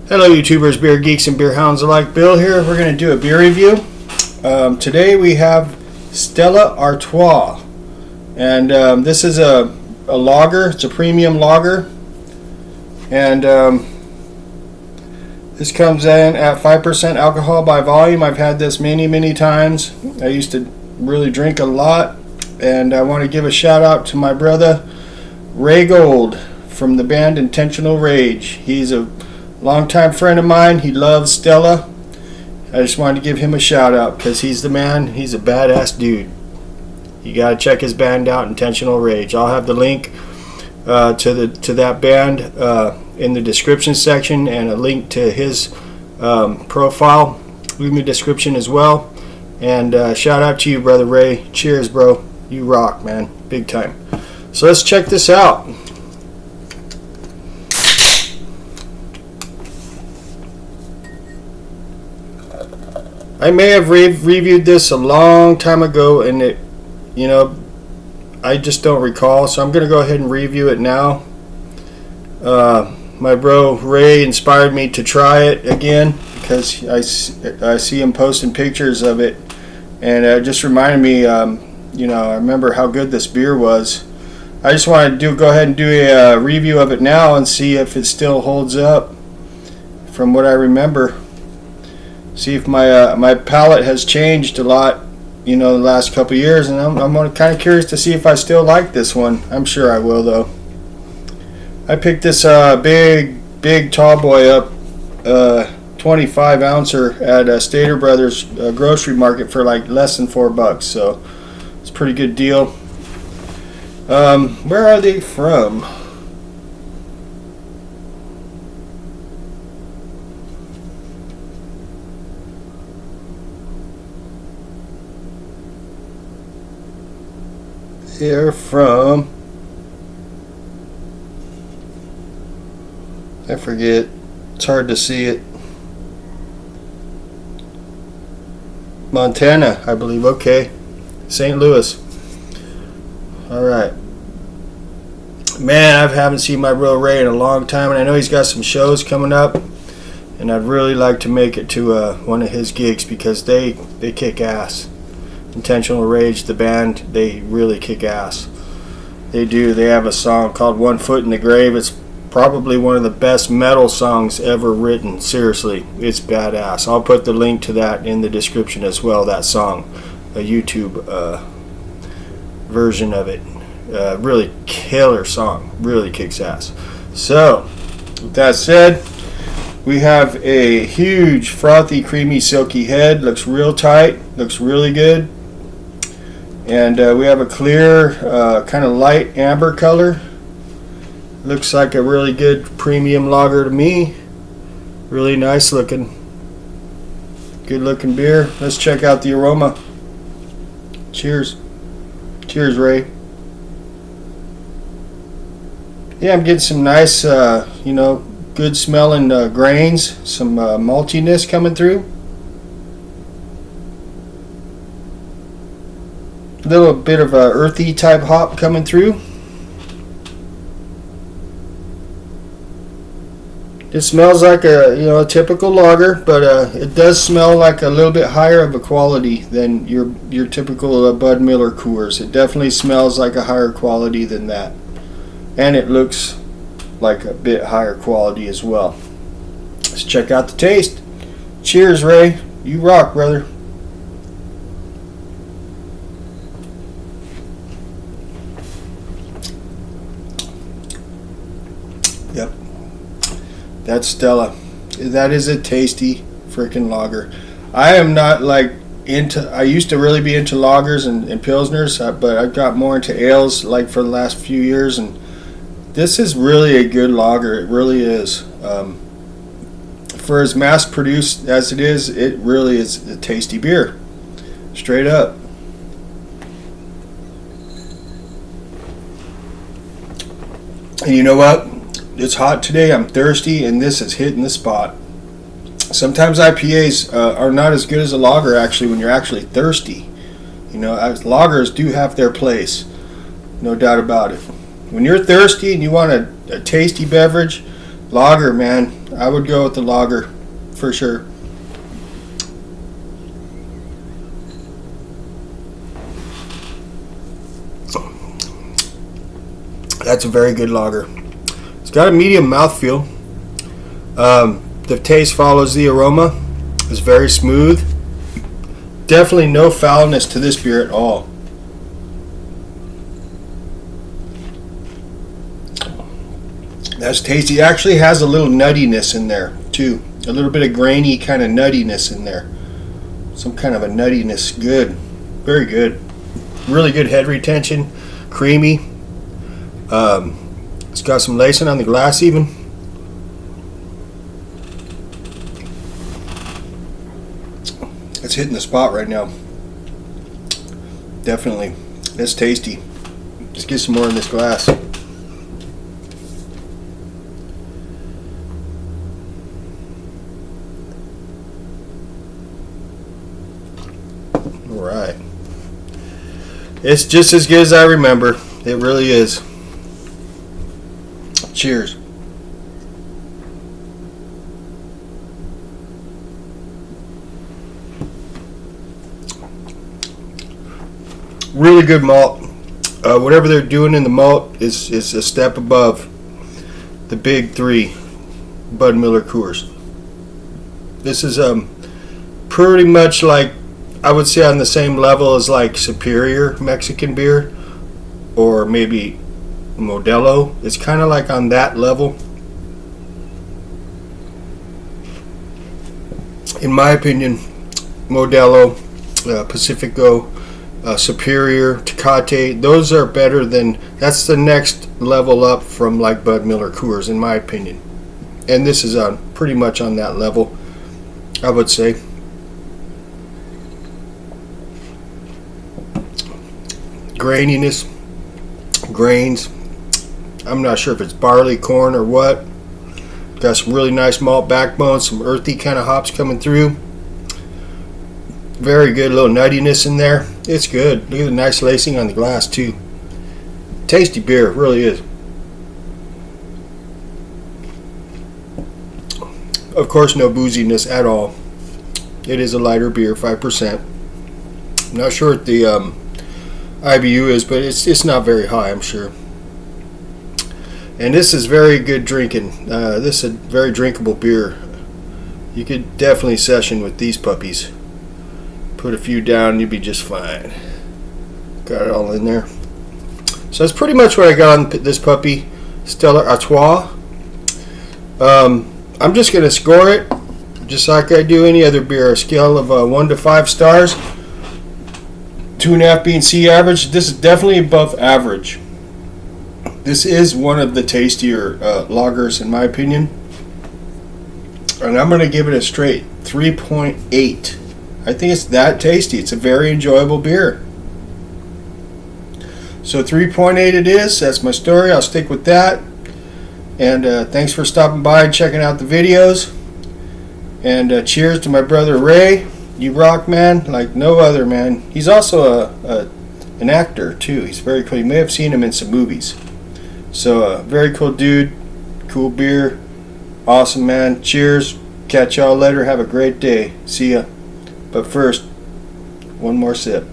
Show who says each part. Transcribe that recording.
Speaker 1: Hello YouTubers, beer geeks and beer hounds alike. Bill here. We're going to do a beer review. Today we have Stella Artois, and this is a lager. It's a premium lager, and this comes in at 5% alcohol by volume. I've had this many times. I used to really drink a lot, and I want to give a shout out to my brother Wray Gould from the band Intentional Rage. He's a longtime friend of mine. He loves Stella. I just wanted to give him a shout out because he's the man. He's a badass dude. You gotta check his band out, Intentional Rage. I'll have the link to that band in the description section, and a link to his profile in the description as well. And shout out to you, brother Ray. Cheers, bro. You rock, man. Big time. So let's check this out. I may have reviewed this a long time ago, and I just don't recall, so I'm going to go ahead and review it now. My bro Ray inspired me to try it again because I see him posting pictures of it, and it just reminded me, I remember how good this beer was. I just wanted to go ahead and do a review of it now and see if it still holds up from what I remember. See if my palate has changed a lot, the last couple years, and I'm kind of curious to see if I still like this one. I'm sure I will, though. I picked this big tall boy up, 25 ouncer at Stater Brothers grocery market for like less than $4, so it's a pretty good deal. Where are they from? They're from, I forget, it's hard to see it, Montana, I believe. Okay, St. Louis. Alright, man, I haven't seen my bro Ray in a long time, and I know he's got some shows coming up, and I'd really like to make it to one of his gigs because they kick ass. Intentional Rage, the band, they really kick ass. They do. They have a song called One Foot in the Grave. It's probably one of the best metal songs ever written. Seriously, it's badass. I'll put the link to that in the description as well, that song, a YouTube version of it. Really killer song. Really kicks ass. So, with that said, we have a huge, frothy, creamy, silky head. Looks real tight. Looks really good. And we have a clear, kind of light amber color. Looks like a really good premium lager to me. Really nice looking. Good looking beer. Let's check out the aroma. Cheers. Cheers, Ray. Yeah, I'm getting some nice, good smelling grains. Some maltiness coming through. A little bit of a earthy type hop coming through. It smells like a typical lager, but it does smell like a little bit higher of a quality than your typical Bud Miller Coors. It definitely smells like a higher quality than that, and it looks like a bit higher quality as well. Let's check out the taste. Cheers, Ray. You rock, brother. Yep, that's Stella. That is a tasty freaking lager. I am not I used to really be into lagers and pilsners, but I got more into ales for the last few years, and this is really a good lager. It really is. For as mass produced as it really is a tasty beer. Straight up. And you know what? It's hot today, I'm thirsty, and this is hitting the spot. Sometimes IPAs are not as good as a lager actually when you're actually thirsty. Lagers do have their place, no doubt about it. When you're thirsty and you want a tasty beverage, Lager, man. I would go with the lager for sure. That's a very good lager. It's got a medium mouthfeel. The taste follows the aroma. It's very smooth. Definitely no foulness to this beer at all. That's tasty. It actually has a little nuttiness in there too. A little bit of grainy kind of nuttiness in there. Some kind of a nuttiness. Good. Very good. Really good head retention. Creamy. It's got some lacing on the glass even. It's hitting the spot right now. Definitely. It's tasty. Let's get some more in this glass. Alright. It's just as good as I remember. It really is. Cheers. Really good malt. Whatever they're doing in the malt is a step above the big three Bud Miller Coors. This is pretty much like, I would say, on the same level as like Superior Mexican beer or maybe Modelo. It's kind of like on that level. In my opinion, Modelo, Pacifico, Superior, Tecate, those are better than, that's the next level up from like Bud Miller Coors in my opinion. And this is pretty much on that level, I would say. Graininess, grains, I'm not sure if it's barley, corn, or what. Got some really nice malt backbone, some earthy kind of hops coming through. Very good little nuttiness in there. It's good. Look at the nice lacing on the glass too. Tasty beer, it really is. Of course, no booziness at all. It is a lighter beer, 5%. I'm not sure what the IBU is, but it's not very high, I'm sure. And this is very good drinking. This is a very drinkable beer. You could definitely session with these puppies. Put a few down, you'd be just fine. Got it all in there. So that's pretty much what I got on this puppy, Stella Artois. I'm just going to score it, just like I do any other beer, a scale of 1 to 5 stars. 2.5 being C average. This is definitely above average. This is one of the tastier lagers in my opinion. And I'm going to give it a straight 3.8. I think it's that tasty. It's a very enjoyable beer. So 3.8 it is. That's my story. I'll stick with that. And thanks for stopping by and checking out the videos. And cheers to my brother Ray. You rock, man, like no other, man. He's also an actor too. He's very cool. You may have seen him in some movies. So very cool dude. Cool beer. Awesome, man. Cheers. Catch y'all later. Have a great day. See ya. But first, one more sip.